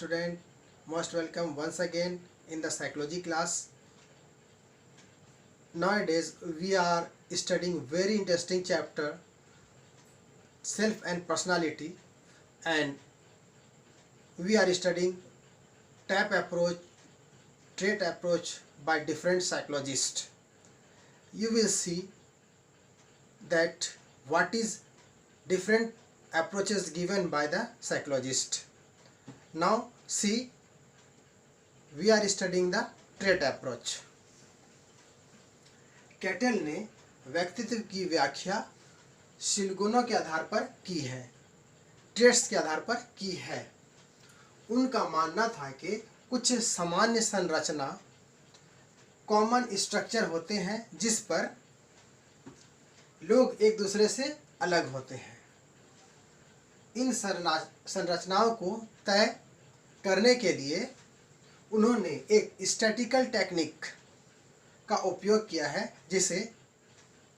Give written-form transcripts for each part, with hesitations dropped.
student, most welcome once again in the psychology class. Nowadays we are studying very interesting chapter, self and personality, and we are studying TAP approach, trait approach by different psychologists. You will see that what is different approaches given by the psychologist. Now see, we are studying the trait approach. Cattle ने व्यक्तित्व की व्याख्या शीलगुणों के आधार पर की है, traits के आधार पर की है। उनका मानना था कि कुछ सामान्य संरचना, कॉमन स्ट्रक्चर होते हैं जिस पर लोग एक दूसरे से अलग होते हैं। इन संरचनाओं को तय करने के लिए उन्होंने एक स्टैटिकल टेक्निक का उपयोग किया है जिसे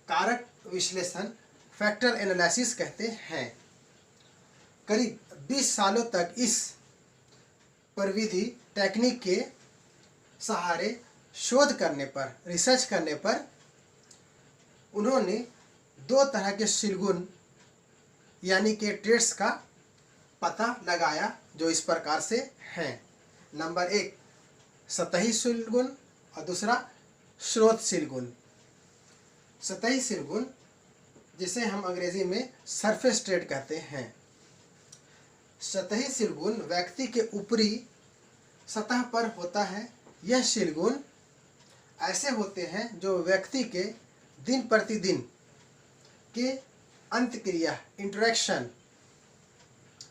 कारक विश्लेषण, फैक्टर एनालिसिस कहते हैं। करीब 20 सालों तक इस प्रविधि टेक्निक के सहारे शोध करने पर, रिसर्च करने पर उन्होंने दो तरह के शीलगुण यानी कि ट्रेट्स का पता लगाया जो इस प्रकार से हैं। नंबर 1 सतही शीलगुण और दूसरा स्रोत शीलगुण। सतही शीलगुण जिसे हम अंग्रेजी में सरफेस ट्रेट कहते हैं। सतही शीलगुण व्यक्ति के ऊपरी सतह पर होता है। यह शीलगुण ऐसे होते हैं जो व्यक्ति के दिन प्रतिदिन के अंतक्रिया, इंटरेक्शन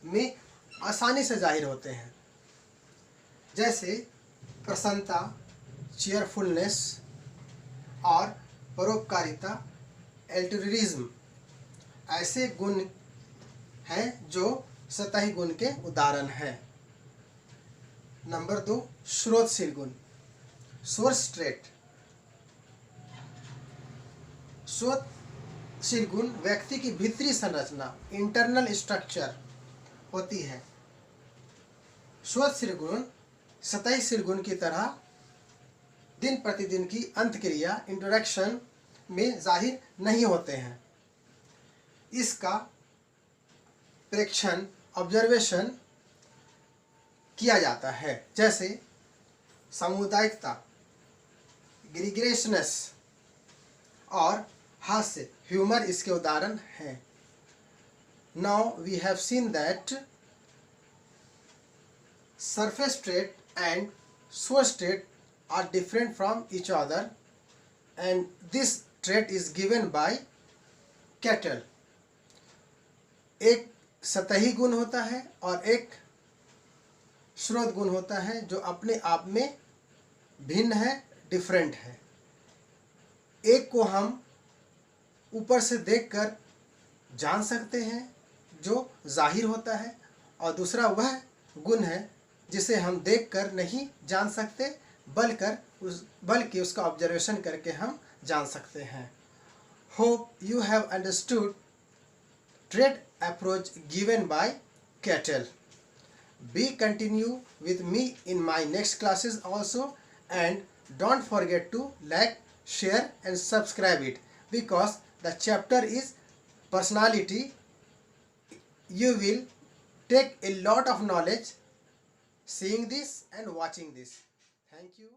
में आसानी से जाहिर होते हैं, जैसे प्रसन्नता, चीयरफुलनेस और परोपकारिता, एल्टरुइज्म। ऐसे गुण हैं जो सतही गुण के उदाहरण हैं। नंबर 2 स्रोतशील गुण, सोर्स ट्रेट। स्रोतशील गुण व्यक्ति की भीतरी संरचना, इंटरनल स्ट्रक्चर होती है। स्रोतशील गुण सतही गुण की तरह दिन प्रतिदिन की अंतक्रिया, इंटरेक्शन में जाहिर नहीं होते हैं। इसका प्रेक्षण, ऑब्जर्वेशन किया जाता है, जैसे सामुदायिकता, ग्रीगरेशनेस और हास्य, ह्यूमर इसके उदाहरण हैं। Now we have seen that surface trait and source trait are different from each other, and this trait is given by cattle. एक सतही गुण होता है और एक स्रोत गुण होता है जो अपने आप में भिन्न है, डिफरेंट है। एक को हम ऊपर से देखकर जान सकते हैं जो जाहिर होता है, और दूसरा वह गुण है जिसे हम देखकर नहीं जान सकते, बल्कि उसका ऑब्जर्वेशन करके हम जान सकते हैं। Hope you have understood trait approach given by Cattell. Be continue with me in my next classes also, and don't forget to like, share and subscribe it, because the chapter is personality. You will take a lot of knowledge seeing this and watching this. Thank you.